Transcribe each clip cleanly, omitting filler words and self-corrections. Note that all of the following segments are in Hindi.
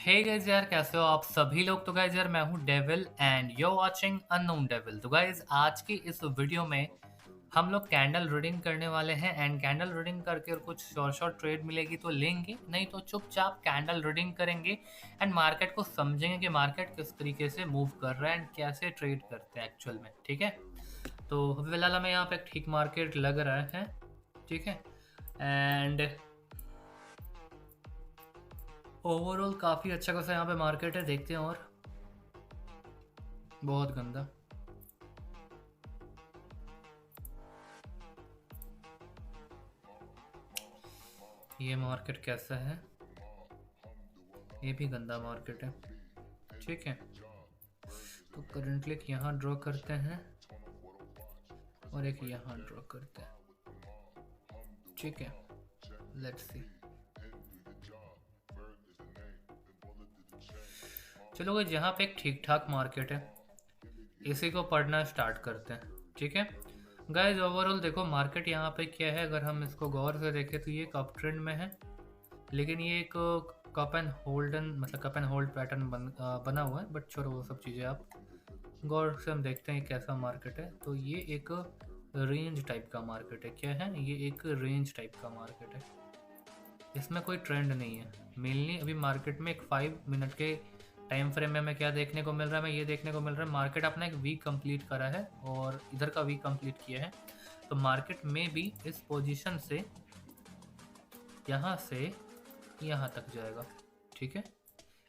हे गाइस यार, कैसे हो आप सभी लोग। तो गाइस यार, मैं हूं devil and you watching unknown devil. तो गाइस आज की इस वीडियो में हम लोग कैंडल रीडिंग करने वाले हैं एंड कैंडल रीडिंग करके और कुछ शॉर्ट शॉर्ट ट्रेड मिलेगी तो लेंगे, नहीं तो चुपचाप कैंडल रीडिंग करेंगे एंड मार्केट को समझेंगे कि मार्केट किस तरीके से मूव कर रहा है एंड कैसे ट्रेड करते हैं एक्चुअल में। ठीक है, तो अभी फिलहाल हमें यहाँ पे एक ठीक मार्केट लग रहा है। ठीक है, एंड ओवरऑल काफ़ी अच्छा खासा यहाँ पे मार्केट है, देखते हैं। और बहुत गंदा। ये मार्केट कैसा है, ये भी गंदा मार्केट है। ठीक है, तो करंटली एक यहाँ ड्रॉ करते हैं और एक यहाँ ड्रॉ करते हैं। ठीक है, लेट्स सी। चलो गाइस, यहाँ पे एक ठीक ठाक मार्केट है, इसी को पढ़ना स्टार्ट करते हैं। ठीक है गाइस, ओवरऑल देखो मार्केट यहाँ पे क्या है, अगर हम इसको गौर से देखें तो ये एक अप ट्रेंड में है, लेकिन ये एक कप एंड होल्डन मतलब कप एंड होल्ड पैटर्न बना हुआ है। बट छोड़ो वो सब चीज़ें, आप गौर से हम देखते हैं कैसा मार्केट है। तो ये एक रेंज टाइप का मार्केट है। क्या है ये? एक रेंज टाइप का मार्केट है, इसमें कोई ट्रेंड नहीं है। मेनली अभी मार्केट में एक 5 मिनट के टाइम फ्रेम में हमें क्या देखने को मिल रहा है, हमें ये देखने को मिल रहा है मार्केट अपना एक वीक कंप्लीट करा है और इधर का वीक कंप्लीट किया है। तो मार्केट में भी इस पोजीशन से यहाँ तक जाएगा। ठीक है,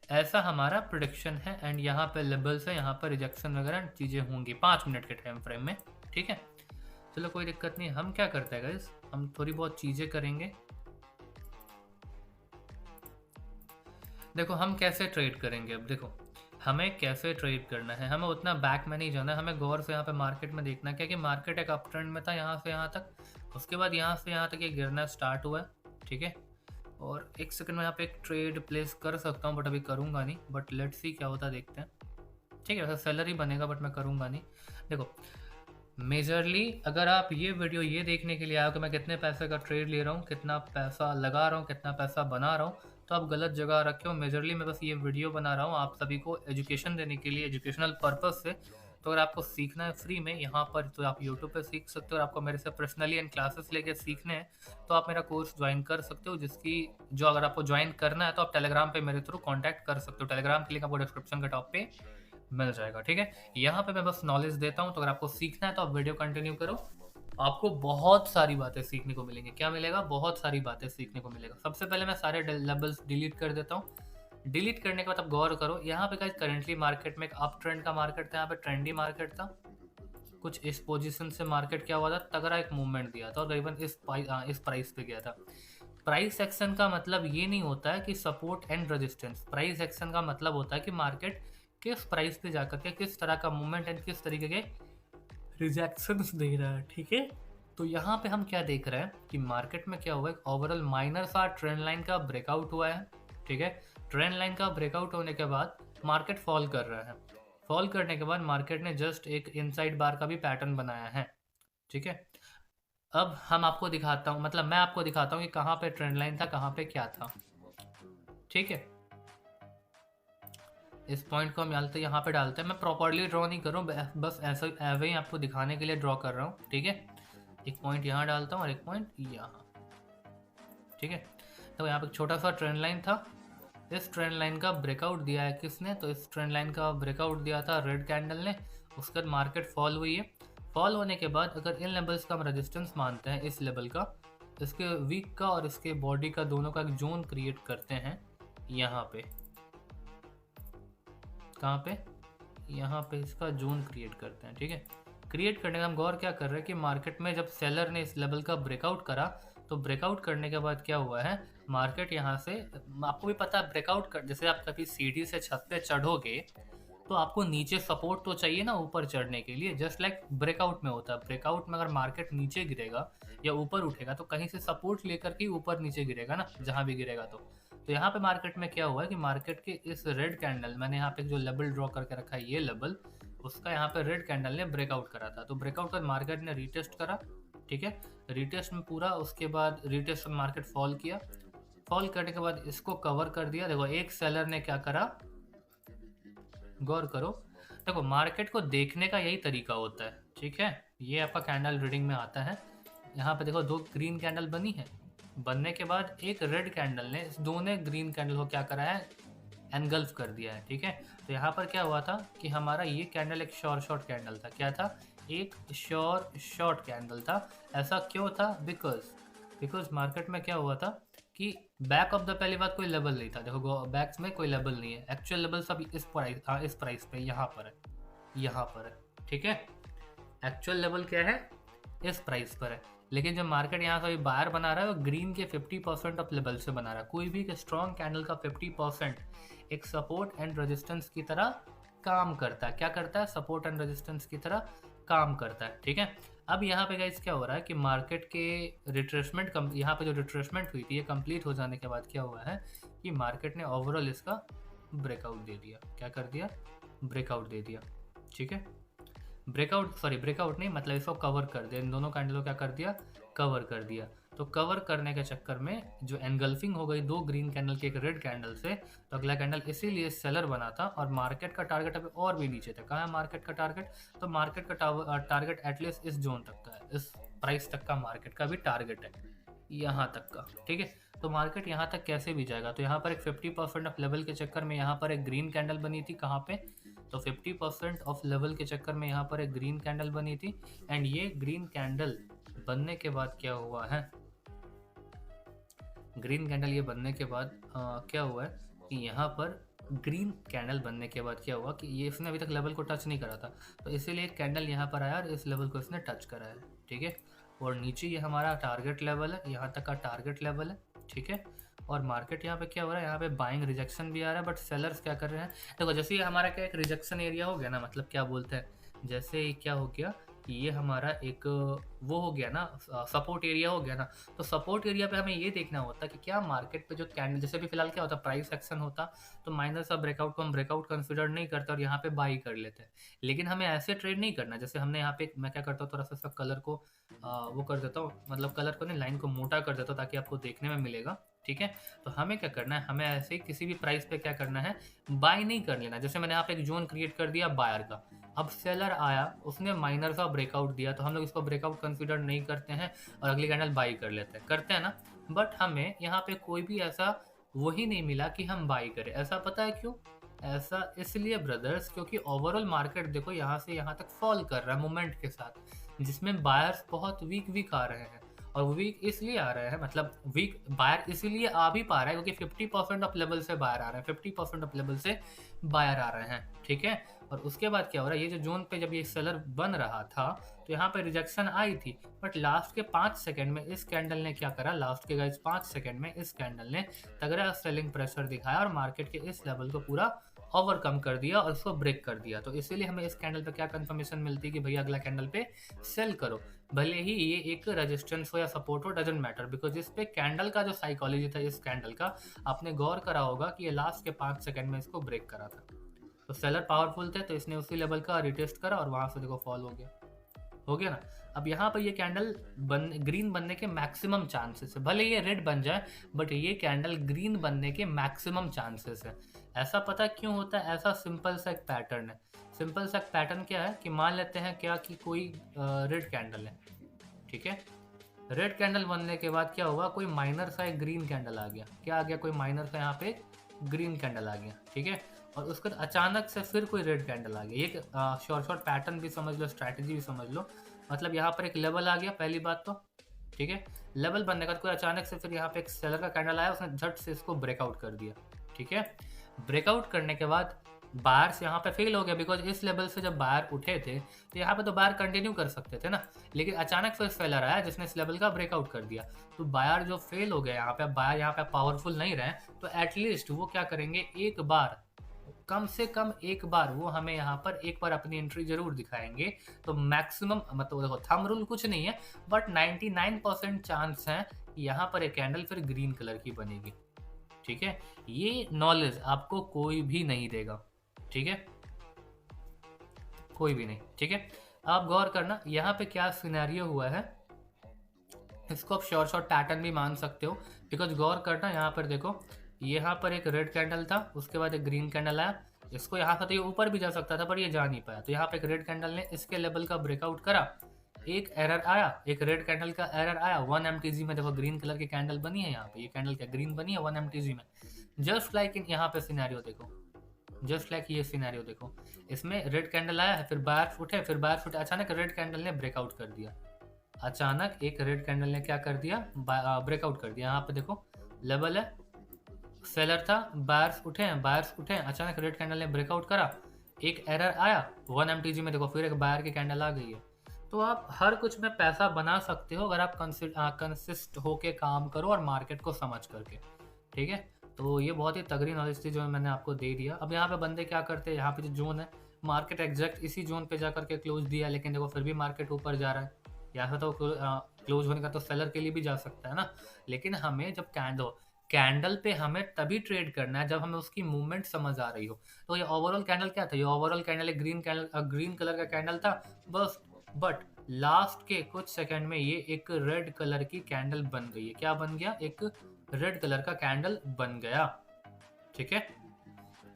ऐसा हमारा प्रोडिक्शन है एंड यहाँ पे लेवल्स है, यहाँ पर रिजेक्शन वगैरह चीज़ें होंगी 5 मिनट के टाइम फ्रेम में। ठीक है, चलो कोई दिक्कत नहीं। हम क्या करते हैं गाइस, हम थोड़ी बहुत चीज़ें करेंगे। देखो हम कैसे ट्रेड करेंगे। अब देखो हमें कैसे ट्रेड करना है, हमें उतना बैक में नहीं जाना है, हमें गौर से यहाँ पे मार्केट में देखना क्या कि मार्केट एक अप ट्रेंड में था यहाँ से यहाँ तक, उसके बाद यहाँ से यहाँ तक ये गिरना स्टार्ट हुआ है। ठीक है, और एक सेकंड में यहाँ पे एक ट्रेड प्लेस कर सकता हूँ बट अभी करूँगा नहीं। बट लेट्स सी क्या होता है, देखते हैं। ठीक है, वैसे सेलर ही बनेगा बट मैं करूँगा नहीं। देखो मेजरली अगर आप ये वीडियो ये देखने के लिए आए हो कि मैं कितने पैसे का ट्रेड ले रहा हूँ, कितना पैसा लगा रहा हूँ, कितना पैसा बना रहा हूँ, तो आप गलत जगह रखे हो। मेजरली मैं बस ये वीडियो बना रहा हूँ आप सभी को एजुकेशन देने के लिए, एजुकेशनल पर्पस से। तो अगर आपको सीखना है फ्री में यहाँ पर तो आप यूट्यूब पे सीख सकते हो, और आपको मेरे से पर्सनली एंड क्लासेस लेके सीखने हैं तो आप मेरा कोर्स ज्वाइन कर सकते हो, जिसकी जो अगर आपको ज्वाइन करना है तो आप टेलीग्राम पे मेरे थ्रू कॉन्टैक्ट कर सकते हो। टेलीग्राम की लिंक आपको डिस्क्रिप्शन के टॉप पे मिल जाएगा। ठीक है, यहाँ पे मैं बस नॉलेज देता हूँ, तो अगर आपको सीखना है तो आप वीडियो कंटिन्यू करो, आपको बहुत सारी बातें सीखने को मिलेंगी। क्या मिलेगा? बहुत सारी बातें सीखने को मिलेगा। सबसे पहले मैं सारे लेवल्स डिलीट कर देता हूँ। डिलीट करने के बाद आप गौर करो, यहाँ पे गाइस करंटली मार्केट में एक अप ट्रेंड का मार्केट था, यहाँ पे ट्रेंडी मार्केट था। कुछ इस पोजीशन से मार्केट क्या हुआ था, तगड़ा एक मूवमेंट दिया था और करीबन इस प्राइस पे गया था। प्राइस एक्शन का मतलब ये नहीं होता है कि support and resistance. Price action का मतलब होता है कि मार्केट किस प्राइस पे जाकर के किस तरह का मूवमेंट एंड किस तरीके के रिजेक्शंस दे रहा है। ठीक है, तो यहाँ पे हम क्या देख रहे हैं कि मार्केट में क्या हुआ है, ओवरऑल माइनर सा ट्रेंड लाइन का ब्रेकआउट हुआ है। ठीक है, ट्रेंड लाइन का ब्रेकआउट होने के बाद मार्केट फॉल कर रहा है। फॉल करने के बाद मार्केट ने जस्ट एक इनसाइड बार का भी पैटर्न बनाया है। ठीक है, अब हम आपको दिखाता हूँ, मतलब मैं आपको दिखाता हूँ कि कहाँ पे ट्रेंड लाइन था, कहाँ पे क्या था। ठीक है, इस पॉइंट को हम यहाँ पे डालते हैं। मैं प्रॉपरली ड्रॉ नहीं कर रहा हूँ, बस ऐसा ऐसे ही आपको दिखाने के लिए ड्रॉ कर रहा हूँ। ठीक है, एक पॉइंट यहाँ डालता हूँ और एक पॉइंट यहाँ। ठीक है, तो यहाँ पे एक छोटा सा ट्रेंड लाइन था, इस ट्रेंड लाइन का ब्रेकआउट दिया है किसने, तो इस ट्रेंड लाइन का ब्रेकआउट दिया था रेड कैंडल ने। उसके बाद मार्केट फॉल हुई है। फॉल होने के बाद अगर इन लेवल्स का हम रेजिस्टेंस मानते हैं, इस लेवल का, इसके वीक का और इसके बॉडी का दोनों का एक जोन क्रिएट करते हैं यहाँ पे। कहाँ पे? यहाँ पे इसका जोन क्रिएट करते हैं। ठीक है, क्रिएट करने का हम गौर क्या कर रहे हैं कि मार्केट में जब सेलर ने इस लेवल का ब्रेकआउट करा, तो ब्रेकआउट करने के बाद क्या हुआ है, मार्केट यहाँ से, आपको भी पता है ब्रेकआउट कर, जैसे आप कभी सीढ़ी से छत पे चढ़ोगे तो आपको नीचे सपोर्ट तो चाहिए ना ऊपर चढ़ने के लिए, जस्ट लाइक ब्रेकआउट में होता है। ब्रेकआउट में अगर मार्केट नीचे गिरेगा या ऊपर उठेगा तो कहीं से सपोर्ट लेकर के ऊपर नीचे गिरेगा ना, जहाँ भी गिरेगा। तो यहाँ पे मार्केट में क्या हुआ है कि मार्केट के इस रेड कैंडल, मैंने यहाँ पे जो लेवल ड्रॉ करके रखा है ये लेवल, उसका यहाँ पे रेड कैंडल ने ब्रेकआउट करा था। तो ब्रेकआउट कर मार्केट ने रीटेस्ट करा। ठीक है, रीटेस्ट में पूरा, उसके बाद रीटेस्ट में मार्केट फॉल किया। फॉल करने के बाद इसको कवर कर दिया। देखो एक सेलर ने क्या करा, गौर करो, देखो मार्केट को देखने का यही तरीका होता है, ठीक है। ये आपका कैंडल रीडिंग में आता है। यहाँ पे देखो 2 ग्रीन कैंडल बनी है, बनने के बाद एक रेड कैंडल ने इस दोनों ग्रीन कैंडल को क्या करा है, एनगल्फ कर दिया है, ठीक है। तो यहाँ पर क्या हुआ था कि हमारा ये कैंडल एक शॉर्ट कैंडल था। क्या था, एक शॉर्ट कैंडल था। ऐसा क्यों था, बिकॉज मार्केट में क्या हुआ था कि बैक ऑफ द पहली बात कोई लेवल नहीं था। देखो बैक्स में कोई लेवल नहीं है, एक्चुअल लेवल सब इस प्राइस पे यहाँ पर है, ठीक है। एक्चुअल लेवल क्या है, इस प्राइस पर है। लेकिन जब मार्केट यहाँ से बाहर बना रहा है, वो ग्रीन के 50% ऑफ लेवल से बना रहा है। कोई भी एक स्ट्रॉन्ग कैंडल का 50% एक सपोर्ट एंड रेजिस्टेंस की तरह काम करता है। क्या करता है, सपोर्ट एंड रेजिस्टेंस की तरह काम करता है, ठीक है। अब यहाँ पे गाइस क्या हो रहा है कि मार्केट के रिट्रेसमेंट, यहाँ पे जो रिट्रेसमेंट हुई थी ये कंप्लीट हो जाने के बाद क्या हुआ है कि मार्केट ने ओवरऑल इसका ब्रेकआउट दे दिया। क्या कर दिया, ब्रेकआउट दे दिया, ठीक है। ब्रेकआउट नहीं, मतलब इसको कवर कर दिया। इन दोनों कैंडल को क्या कर दिया, कवर कर दिया। तो कवर करने के चक्कर में जो एनगल्फिंग हो गई 2 ग्रीन कैंडल के एक रेड कैंडल से, तो अगला कैंडल इसीलिए सेलर बना था। और मार्केट का टारगेट अभी और भी नीचे था। कहाँ है मार्केट का टारगेट, तो मार्केट का टारगेट एटलीस्ट इस जोन तक का है, इस प्राइस तक का मार्केट का भी टारगेट है, यहाँ तक का, ठीक है। तो मार्केट यहाँ तक कैसे भी जाएगा, तो यहाँ पर एक 50% ऑफ लेवल के चक्कर में यहाँ पर एक ग्रीन कैंडल बनी थी। कहाँ पे, तो 50% ऑफ लेवल के चक्कर में यहाँ पर एक ग्रीन कैंडल बनी थी। एंड ये ग्रीन कैंडल बनने के बाद क्या हुआ है, ग्रीन कैंडल ये बनने के बाद क्या हुआ है कि यहाँ पर ग्रीन कैंडल बनने के बाद क्या हुआ कि ये इसने अभी तक लेवल को टच नहीं करा था, तो इसीलिए एक कैंडल यहाँ पर आया और इस लेवल को इसने टच करा है, ठीक है। और नीचे ये हमारा टारगेट लेवल है, यहाँ तक का टारगेट लेवल है, ठीक है। और मार्केट यहाँ पे क्या हो रहा है, यहाँ पे बाइंग रिजेक्शन भी आ रहा है, बट सेलर्स क्या कर रहे हैं, देखो जैसे ये हमारा क्या एक रिजेक्शन एरिया हो गया ना, मतलब क्या बोलते हैं, जैसे ये क्या हो गया कि ये हमारा एक वो हो गया ना, सपोर्ट एरिया हो गया ना। तो सपोर्ट एरिया पे हमें ये देखना होता कि क्या मार्केट पे जो कैंडल, जैसे भी फिलहाल क्या होता प्राइस एक्शन होता, तो माइनर सा ब्रेकआउट को हम ब्रेकआउट कंसिडर नहीं करते और यहाँ पे बाई कर लेते हैं। लेकिन हमें ऐसे ट्रेड नहीं करना, जैसे हमने यहाँ पे मैं क्या करता हूँ, थोड़ा सा कलर को वो कर देता हूँ, मतलब कलर को नहीं, लाइन को मोटा कर देता हूँ ताकि आपको देखने में मिलेगा, ठीक है। तो हमें क्या करना है, हमें ऐसे ही किसी भी प्राइस पे क्या करना है, बाय नहीं कर लेना। जैसे मैंने यहाँ पे एक जोन क्रिएट कर दिया बायर का, अब सेलर आया, उसने माइनर सा ब्रेकआउट दिया, तो हम लोग इसको ब्रेकआउट कंसीडर नहीं करते हैं और अगली कैंडल बाई कर लेते हैं, करते हैं ना। बट हमें यहाँ पे कोई भी ऐसा वही नहीं मिला कि हम बाई करें। ऐसा पता है क्यों, ऐसा इसलिए ब्रदर्स क्योंकि ओवरऑल मार्केट देखो यहाँ से यहाँ तक फॉल कर रहा है मोमेंट के साथ, जिसमें बायर्स बहुत वीक आ रहे हैं। और वीक इसलिए आ रहे हैं, मतलब वीक बायर इसीलिए आ भी पा रहा है क्योंकि 50% ऑफ लेवल से बायर आ रहे हैं, 50% ऑफ लेवल से बायर आ रहे हैं, ठीक है। और उसके बाद क्या हो रहा है, ये जो जोन पे जब ये सेलर बन रहा था तो यहाँ पे रिजेक्शन आई थी, बट लास्ट के 5 सेकंड में इस कैंडल ने क्या करा, लास्ट के गाइस 5 सेकंड में इस कैंडल ने तगड़ा सेलिंग प्रेशर दिखाया और मार्केट के इस लेवल को पूरा ओवरकम कर दिया और इसको ब्रेक कर दिया। तो इसीलिए हमें इस कैंडल पे क्या कंफर्मेशन मिलती है कि भैया अगला कैंडल पे सेल करो, भले ही ये एक रेजिस्टेंस हो या सपोर्ट हो, डजंट मैटर। बिकॉज इस पे कैंडल का जो साइकोलॉजी था इस कैंडल का, आपने गौर करा होगा कि ये लास्ट के 5 सेकंड में इसको ब्रेक करा था। तो सेलर पावरफुल थे तो इसने उसी लेवल का रिटेस्ट करा और वहां से देखो फॉल हो गया ना। अब यहाँ पर ये कैंडल ग्रीन बनने के मैक्सिमम चांसेस है, भले ये रेड बन जाए बट ये कैंडल ग्रीन बनने के मैक्सिमम चांसेस है। ऐसा पता क्यों होता है, ऐसा सिंपल सा एक पैटर्न है। सिंपल सा पैटर्न क्या है कि मान लेते हैं क्या कि कोई रेड कैंडल है, ठीक है। रेड कैंडल बनने के बाद क्या हुआ, कोई माइनर सा एक ग्रीन कैंडल आ गया। क्या आ गया, कोई माइनर सा यहाँ पे ग्रीन कैंडल आ गया, ठीक है। और उसके बाद अचानक से फिर कोई रेड कैंडल आ गया। ये शॉर्ट पैटर्न भी समझ लो, स्ट्रैटेजी भी समझ लो। मतलब यहाँ पर एक लेवल आ गया पहली बात तो, ठीक है। लेवल बनने का कोई अचानक से फिर यहाँ पे एक सेलर का कैंडल आया, उसने झट से इसको ब्रेकआउट कर दिया, ठीक है। ब्रेकआउट करने के बाद बायर्स यहाँ पे फेल हो गया, बिकॉज इस लेवल से जब बायर उठे थे तो यहाँ पे तो बायर कंटिन्यू कर सकते थे ना। लेकिन अचानक फिर सेलर आया जिसने इस लेवल का ब्रेकआउट कर दिया, तो बायर जो फेल हो गया यहाँ पे, बायर यहाँ पे पावरफुल नहीं रहे, तो एटलीस्ट वो क्या करेंगे, एक बार, कम से कम एक बार वो हमें यहाँ पर एक बार अपनी एंट्री जरूर दिखाएंगे। तो मैक्सिमम मतलब देखो थंब रूल कुछ नहीं है, बट 99% चांस है यहाँ पर एक कैंडल फिर ग्रीन कलर की बनेगी, ठीक है। ये नॉलेज आपको कोई भी नहीं देगा, ठीक है, कोई भी नहीं, ठीक है। आप गौर करना यहाँ पे क्या सिनेरियो हुआ है इसको आप श्योर शॉर्ट पैटर्न भी मान सकते हो, बिकॉज गौर करना यहाँ पर देखो, यहाँ पर एक रेड कैंडल था, उसके बाद एक ग्रीन कैंडल आया, इसको यहाँ से तो ये ऊपर भी जा सकता था पर ये जा नहीं पाया, तो यहाँ पे एक रेड कैंडल ने इसके लेवल का ब्रेकआउट करा, एक एरर आया, एक रेड कैंडल का एरर आया 1 MTG में, देखो ग्रीन कलर की कैंडल बनी है यहाँ पे, ये कैंडल क्या ग्रीन बनी है 1 MTG में, जस्ट लाइक इन यहाँ पे सिनेरियो देखो, जस्ट लाइक ये सिनेरियो देखो, इसमें रेड कैंडल आया है, फिर बायर्स उठे, फिर बायर्स उठे, अचानक रेड कैंडल ने ब्रेकआउट कर दिया, अचानक एक रेड कैंडल ने क्या कर दिया, ब्रेकआउट कर दिया, यहाँ पे देखो लेवल है, सेलर था, बायर्स उठे हैं, बायर्स उठे हैं, अचानक रेड कैंडल ने ब्रेकआउट करा, एक एरर आया 1 MTG में, देखो फिर एक बायर की कैंडल आ गई है। तो आप हर कुछ में पैसा बना सकते हो अगर आप कंसिस्ट होके काम करो और मार्केट को समझ करके, ठीक है। तो ये बहुत ही तगड़ी नॉलेज थी जो मैंने आपको दे दिया। अब यहाँ पे बंदे क्या करते हैं, यहाँ पे जो जोन है, मार्केट एग्जैक्ट इसी जोन पे जा करके क्लोज दिया, लेकिन देखो फिर भी मार्केट ऊपर जा रहा है, यहाँ तो क्लोज होने का तो सेलर के लिए भी जा सकता है ना, लेकिन हमें जब कैंडल पे हमें तभी ट्रेड करना है जब हमें उसकी मूवमेंट समझ आ रही हो। तो ये ओवरऑल कैंडल क्या था, ये ओवरऑल कैंडल एक ग्रीन कलर का कैंडल था बस, बट लास्ट के कुछ सेकंड में ये एक रेड कलर की कैंडल बन गई है, क्या बन गया, एक रेड कलर का कैंडल बन गया, ठीक है।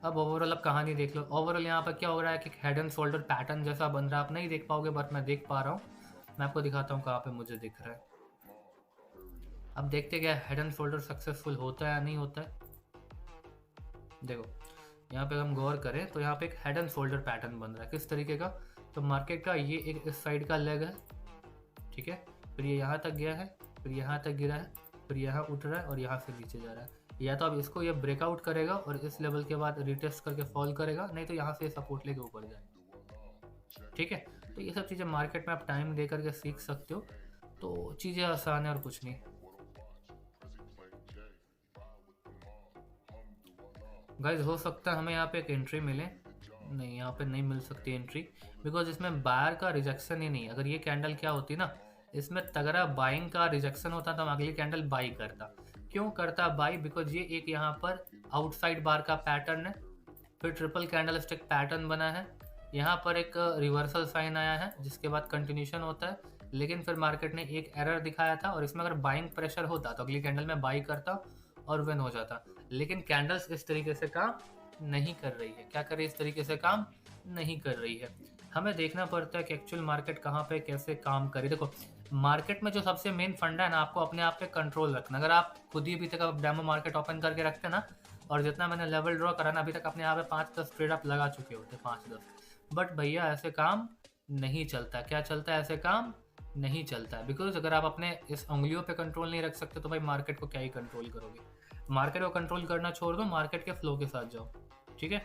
अब ओवरऑल अब कहानी देख लो, ओवरऑल यहाँ पर क्या हो रहा है कि हेड एंड शोल्डर पैटर्न जैसा बन रहा है, आप नहीं देख पाओगे बट मैं देख पा रहा हूँ, मैं आपको दिखाता हूँ कहाँ पे मुझे दिख रहा है। अब देखते क्या हेड एंड शोल्डर सक्सेसफुल होता है या नहीं होता है। देखो यहाँ पे हम गौर करें तो यहाँ पे एक हेड एंड शोल्डर पैटर्न बन रहा है, किस तरीके का, तो मार्केट का ये एक इस साइड का लेग है, ठीक है, फिर ये यहाँ तक गया है, फिर यहाँ तक गिरा है, फिर यहाँ उठ रहा है और यहाँ से नीचे जा रहा है, या तो अब इसको ये ब्रेकआउट करेगा और इस लेवल के बाद रिटेस्ट करके फॉल करेगा, नहीं तो यहाँ से सपोर्ट लेके ऊपर जाए, ठीक है। तो ये सब चीज़ें मार्केट में आप टाइम दे करके सीख सकते हो, तो चीज़ें आसान है और कुछ नहीं। गाइज हो सकता है हमें यहाँ पे एक एंट्री मिले, नहीं यहाँ पे नहीं मिल सकती एंट्री, बिकॉज इसमें बायर का रिजेक्शन ही नहीं। अगर ये कैंडल क्या होती ना, इसमें तगड़ा बाइंग का रिजेक्शन होता तो हम अगली कैंडल बाई करता। क्यों करता बाई, बिकॉज ये एक यहाँ पर आउटसाइड बार का पैटर्न है, फिर ट्रिपल कैंडल स्टिक पैटर्न बना है, यहाँ पर एक रिवर्सल साइन आया है जिसके बाद कंटिन्यूशन होता है, लेकिन फिर मार्केट ने एक एरर दिखाया था और इसमें अगर बाइंग प्रेशर होता तो अगली कैंडल में बाई करता और विन हो जाता, लेकिन कैंडल्स इस तरीके से काम नहीं कर रही है। क्या कर रही है, इस तरीके से काम नहीं कर रही है। हमें देखना पड़ता है कि एक्चुअल मार्केट कहाँ पे कैसे काम करे। देखो मार्केट में जो सबसे मेन फंडा है ना, आपको अपने आप पे कंट्रोल रखना। अगर आप खुद ही अभी तक आप डेमो मार्केट ओपन करके रखते ना, और जितना मैंने लेवल ड्रॉ करा ना अभी तक अपने यहाँ पे 5-10 ट्रेड आप लगा चुके होते, 5-10, बट भैया ऐसे काम नहीं चलता। क्या चलता है, ऐसे काम नहीं चलता है, बिकॉज अगर आप अपने इस उंगलियों पे कंट्रोल नहीं रख सकते तो भाई मार्केट को क्या ही कंट्रोल करोगे। मार्केट को कंट्रोल करना छोड़ दो, मार्केट के फ्लो के साथ जाओ, ठीक है।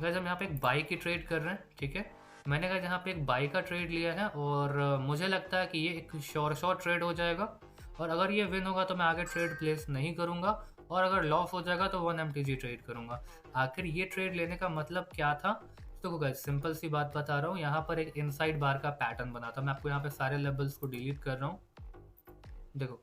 गाइस हम यहाँ पे एक बाई की ट्रेड कर रहे हैं, ठीक है। मैंने कहा यहाँ पे एक बाई का ट्रेड लिया है और मुझे लगता है कि ये एक श्योर ट्रेड हो जाएगा, और अगर ये विन होगा तो मैं आगे ट्रेड प्लेस नहीं करूँगा, और अगर लॉस हो जाएगा तो 1 MTG ट्रेड करूँगा। आखिर ये ट्रेड लेने का मतलब क्या था, तो गाइस सिंपल सी बात बता रहा हूँ। यहाँ पर एक इनसाइड बार का पैटर्न बना था, मैं आपको यहाँ पे सारे लेवल्स को डिलीट कर रहा हूँ। देखो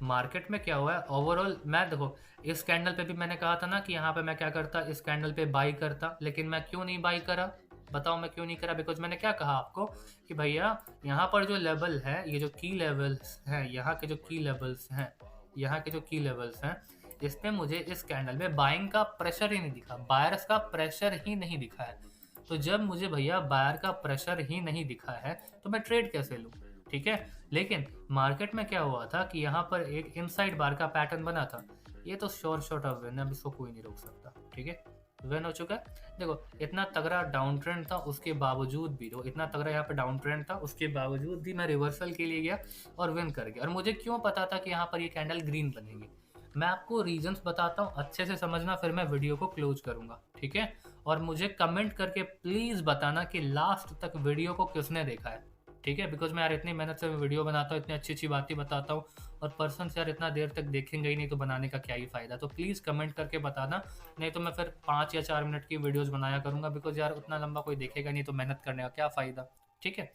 मार्केट में क्या हुआ है ओवरऑल, मैं देखो इस कैंडल पे भी मैंने कहा था ना कि यहाँ पे मैं क्या करता, इस कैंडल पे बाई करता, लेकिन मैं क्यों नहीं बाई करा, बताओ मैं क्यों नहीं करा। बिकॉज मैंने क्या कहा आपको कि भैया यहाँ पर जो लेवल है, ये जो की लेवल्स हैं, यहाँ के जो की लेवल्स हैं, यहाँ के जो की लेवल्स हैं, इस पे मुझे इस कैंडल में बाइंग का प्रेशर ही नहीं दिखा, बायर्स का प्रेशर ही नहीं दिखा है। तो जब मुझे भैया बायर का प्रेशर ही नहीं दिखा है तो मैं ट्रेड कैसे लूँ, ठीक है। लेकिन मार्केट में क्या हुआ था कि यहाँ पर एक इनसाइड बार का पैटर्न बना था, ये तो श्योर शॉट ऑफ विन है, अब इसको कोई नहीं रोक सकता, ठीक है। विन हो चुका है। देखो इतना तगड़ा डाउन ट्रेंड था उसके बावजूद भी, देखो इतना तगड़ा यहाँ पे डाउन ट्रेंड था उसके बावजूद भी मैं रिवर्सल के लिए गया और विन कर गया। और मुझे क्यों पता था कि यहाँ पर ये कैंडल ग्रीन बनेगी, मैं आपको रीजंस बताता हूँ, अच्छे से समझना, फिर मैं वीडियो को क्लोज करूँगा, ठीक है। और मुझे कमेंट करके प्लीज़ बताना कि लास्ट तक वीडियो को किसने देखा है, ठीक है। बिकॉज मैं यार इतनी मेहनत से वीडियो बनाता हूँ, इतनी अच्छी अच्छी बातें बताता हूँ, और पर्सन से यार इतना देर तक देखेंगे ही नहीं तो बनाने का क्या ही फ़ायदा। तो प्लीज़ कमेंट करके बताना, नहीं तो मैं फिर 5 या 4 मिनट की वीडियोस बनाया करूँगा, बिकॉज यार उतना लंबा कोई देखेगा नहीं तो मेहनत करने का क्या फ़ायदा, ठीक है।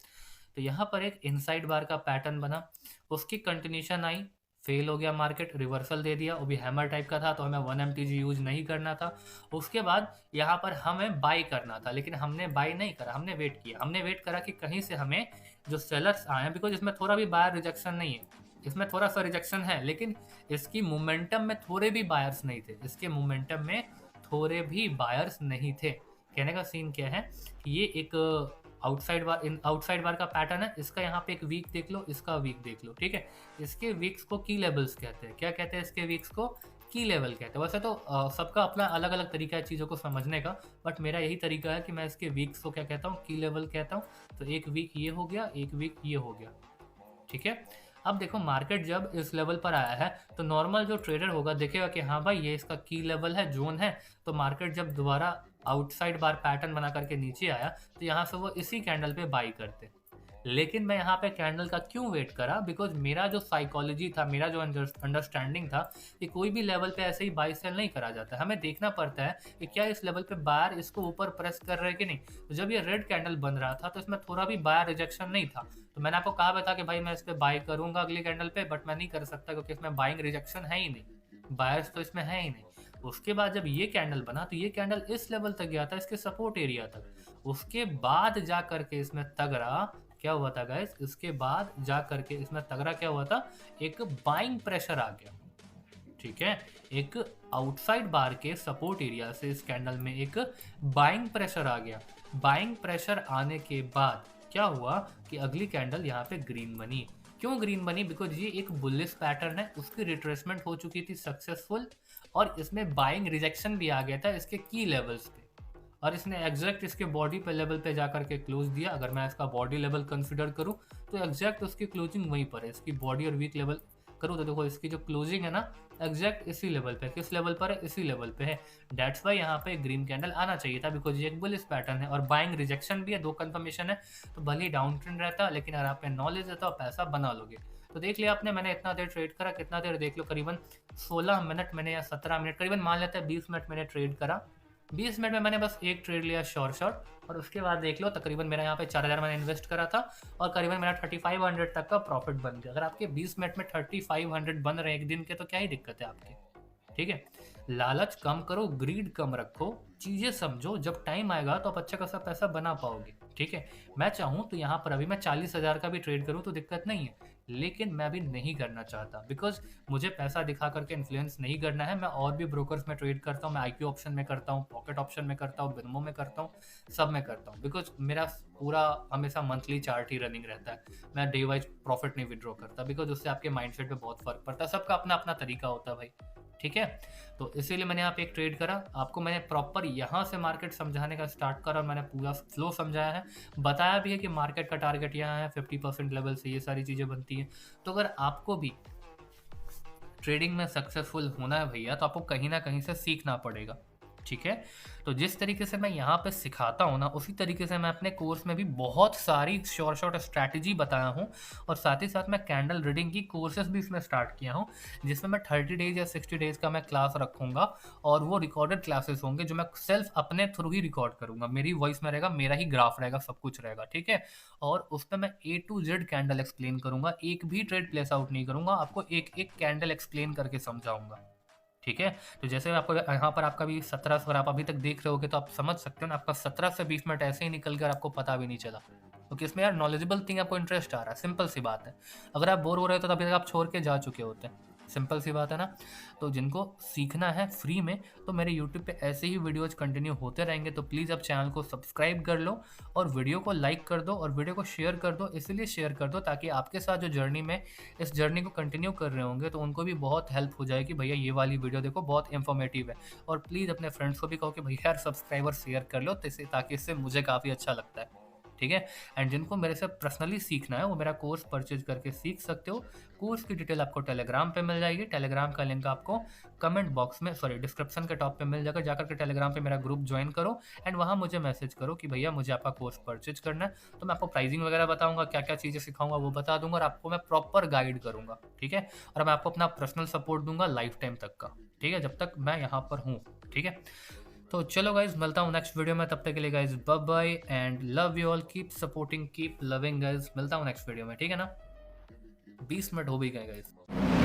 तो यहाँ पर एक इनसाइड बार का पैटर्न बना, उसकी कंटिन्यूशन आई, फेल हो गया मार्केट, रिवर्सल दे दिया, वो भी हैमर टाइप का था, तो हमें 1 mtg यूज नहीं करना था। उसके बाद यहाँ पर हमें बाई करना था, लेकिन हमने बाई नहीं करा, हमने वेट किया। हमने वेट करा कि कहीं से हमें जो सेलर्स आए हैं, बिकॉज इसमें थोड़ा भी बायर रिजेक्शन नहीं है, इसमें थोड़ा सा रिजेक्शन है, लेकिन इसकी मोमेंटम में थोड़े भी बायर्स नहीं थे, इसके मोमेंटम में थोड़े भी बायर्स नहीं थे। कहने का सीन क्या है कि ये एक आउटसाइड बार का पैटर्न है, इसका यहाँ पे एक वीक देख लो, इसका वीक देख लो, ठीक है। इसके वीक्स को की लेवल्स कहते हैं। क्या कहते हैं इसके वीक्स को? की लेवल कहते हैं। वैसे तो सबका अपना अलग अलग तरीका है चीज़ों को समझने का, बट मेरा यही तरीका है कि मैं इसके वीक्स को क्या कहता हूँ, की लेवल कहता हूँ। तो एक वीक ये हो गया, एक वीक ये हो गया, ठीक है। अब देखो मार्केट जब इस लेवल पर आया है तो नॉर्मल जो ट्रेडर होगा देखेगा कि हाँ भाई ये इसका की लेवल है, जोन है। तो मार्केट जब दोबारा आउटसाइड बार पैटर्न बना करके नीचे आया तो यहाँ से वो इसी कैंडल पे बाई करते। लेकिन मैं यहाँ पे कैंडल का क्यों वेट करा? बिकॉज मेरा जो साइकोलॉजी था, मेरा जो अंडरस्टैंडिंग था कि कोई भी लेवल पे ऐसे ही बाई सेल नहीं करा जाता, हमें देखना पड़ता है कि क्या इस लेवल पे बायर इसको ऊपर प्रेस कर रहे हैं कि नहीं। तो जब ये रेड कैंडल बन रहा था तो इसमें थोड़ा भी बायर रिजेक्शन नहीं था, तो मैंने आपको कहा था कि भाई मैं इस पर बाई करूंगा अगली कैंडल पे, बट मैं नहीं कर सकता क्योंकि इसमें बाइंग रिजेक्शन है ही नहीं, बायर्स तो इसमें है ही नहीं। उसके बाद जब ये कैंडल बना तो ये कैंडल इस लेवल तक गया था, इसके सपोर्ट एरिया तक। उसके बाद जा करके इसमें तगड़ा क्या हुआ था गाइस, इसके बाद जा करके इसमें तगड़ा क्या हुआ था, एक बाइंग प्रेशर आ गया, ठीक है। एक आउटसाइड बार के सपोर्ट एरिया से इस कैंडल में एक बाइंग प्रेशर आ गया। बाइंग प्रेशर आने के बाद क्या हुआ कि अगली कैंडल यहाँ पे ग्रीन बनी। क्यों ग्रीन बनी? बिकॉज ये एक बुलिश पैटर्न है, उसकी रिट्रेसमेंट हो चुकी थी सक्सेसफुल, और इसमें बाइंग रिजेक्शन भी आ गया था इसके की लेवल्स पे, और इसने एग्जैक्ट इसके बॉडी पे लेवल पे जाकर के क्लोज दिया। अगर मैं इसका बॉडी लेवल कंसिडर करूं तो एग्जैक्ट उसकी क्लोजिंग वहीं पर है। इसकी बॉडी और वीक लेवल करूँ तो देखो इसकी जो क्लोजिंग है ना, एग्जैक्ट इसी लेवल पे। किस लेवल पर है? इसी लेवल पे है। डेट्स वाई यहाँ पे ग्रीन कैंडल आना चाहिए था, बिकॉज ये एक बुलिश पैटर्न है और बाइंग रिजेक्शन भी है, दो कंफर्मेशन है। तो भले ही डाउन ट्रेंड रहता, लेकिन अगर आप पे नॉलेज है तो आप पैसा बना लोगे। तो देख लिया आपने, मैंने इतना देर ट्रेड करा, कितना देर देख लो, करीबन 16 मिनट मैंने, या 17 मिनट, करीबन मान लेते हैं 20 मिनट मैंने ट्रेड करा। 20 मिनट में मैंने बस एक ट्रेड लिया शॉर्ट, और उसके बाद देख लो तकरीबन मेरा यहाँ पे 4000 मैंने इन्वेस्ट करा था, और करीबन मेरा 3500 तक का प्रॉफिट बन गया। अगर आपके 20 मिनट में 3500 बन रहे हैं एक दिन के, तो क्या ही दिक्कत है आपकी, ठीक है। लालच कम करो, ग्रीड कम रखो, चीज़ें समझो, जब टाइम आएगा तो आप अच्छा खासा पैसा बना पाओगे, ठीक है। मैं चाहूँ तो यहाँ पर अभी मैं 40,000 का भी ट्रेड करूँ तो दिक्कत नहीं है, लेकिन मैं अभी नहीं करना चाहता, बिकॉज मुझे पैसा दिखा करके इन्फ्लुएंस नहीं करना है। मैं और भी ब्रोकर्स में ट्रेड करता हूँ, मैं IQ ऑप्शन में करता हूँ, पॉकेट ऑप्शन में करता हूँ, बिनमो में करता हूँ, सब में करता हूँ, बिकॉज मेरा पूरा हमेशा मंथली चार्ट ही रनिंग रहता है। मैं डे वाइज प्रॉफिट नहीं विड्रॉ करता, बिकॉज उससे आपके माइंडसेट पे बहुत फर्क पड़ता है। सबका अपना अपना तरीका होता है भाई, ठीक है। तो इसीलिए मैंने यहाँ पे एक ट्रेड करा, आपको मैंने प्रॉपर यहाँ से मार्केट समझाने का स्टार्ट करा, और मैंने पूरा फ्लो समझाया है, बताया भी है कि मार्केट का टारगेट यहाँ है, 50% लेवल से ये सारी चीज़ें बनती हैं। तो अगर आपको भी ट्रेडिंग में सक्सेसफुल होना है भैया, तो आपको कहीं ना कहीं से सीखना पड़ेगा, ठीक है। तो जिस तरीके से मैं यहाँ पे सिखाता हूँ ना, उसी तरीके से मैं अपने कोर्स में भी बहुत सारी शॉर्ट स्ट्रैटेजी बताया हूँ, और साथ ही साथ मैं कैंडल रीडिंग की कोर्सेज भी इसमें स्टार्ट किया हूँ, जिसमें मैं 30 डेज या 60 डेज का मैं क्लास रखूँगा, और वो रिकॉर्डेड क्लासेस होंगे जो मैं सेल्फ अपने थ्रू ही रिकॉर्ड करूँगा। मेरी वॉइस में रहेगा, मेरा ही ग्राफ रहेगा, सब कुछ रहेगा, ठीक है। और उसमें मैं A to Z candle explain करूँगा, एक भी ट्रेड प्लेस आउट नहीं करूँगा, आपको एक एक कैंडल एक्सप्लेन करके समझाऊंगा, ठीक है। तो जैसे आपको यहाँ पर आपका भी 17, अगर आप अभी तक देख रहे होगे तो आप समझ सकते हो ना, आपका 17 से 20 मिनट ऐसे ही निकल गया, आपको पता भी नहीं चला, क्योंकि इसमें यार नॉलेजेबल थिंग आपको इंटरेस्ट आ रहा है। सिंपल सी बात है, अगर आप बोर हो रहे हो तो अभी तक आप छोड़ के जा चुके होते हैं, सिंपल सी बात है ना। तो जिनको सीखना है फ्री में, तो मेरे यूट्यूब पे ऐसे ही वीडियोज कंटिन्यू होते रहेंगे। तो प्लीज़ आप चैनल को सब्सक्राइब कर लो, और वीडियो को लाइक कर दो, और वीडियो को शेयर कर दो। इसलिए शेयर कर दो ताकि आपके साथ जो जर्नी में इस जर्नी को कंटिन्यू कर रहे होंगे तो उनको भी बहुत हेल्प हो जाए कि भैया ये वाली वीडियो देखो, बहुत इन्फॉर्मेटिव है। और प्लीज़ अपने फ्रेंड्स को भी कहो कि भैया यार सब्सक्राइबर शेयर कर लो, ताकि इससे मुझे काफ़ी अच्छा लगता है, ठीक है। एंड जिनको मेरे से पर्सनली सीखना है वो मेरा कोर्स परचेज करके सीख सकते हो। कोर्स की डिटेल आपको टेलीग्राम पे मिल जाएगी, टेलीग्राम का लिंक आपको कमेंट बॉक्स में, सॉरी डिस्क्रिप्शन के टॉप पे मिल जाएगा। जाकर के टेलीग्राम पे मेरा ग्रुप ज्वाइन करो, एंड वहाँ मुझे मैसेज करो कि भैया मुझे आपका कोर्स परचेज करना है। तो मैं आपको प्राइसिंग वगैरह बताऊंगा, क्या क्या चीज़ें सिखाऊंगा वो बता दूंगा, और आपको मैं प्रॉपर गाइड करूंगा, ठीक है। और मैं आपको अपना पर्सनल सपोर्ट दूंगा लाइफ टाइम तक का, ठीक है, जब तक मैं यहाँ पर हूँ, ठीक है। तो चलो गाइज, मिलता हूँ नेक्स्ट वीडियो में, तब तक के लिए guys bye bye and love you all, keep supporting, keep loving guys. मिलता हूँ नेक्स्ट वीडियो में, ठीक है ना। 20 मिनट हो भी गए गाइज।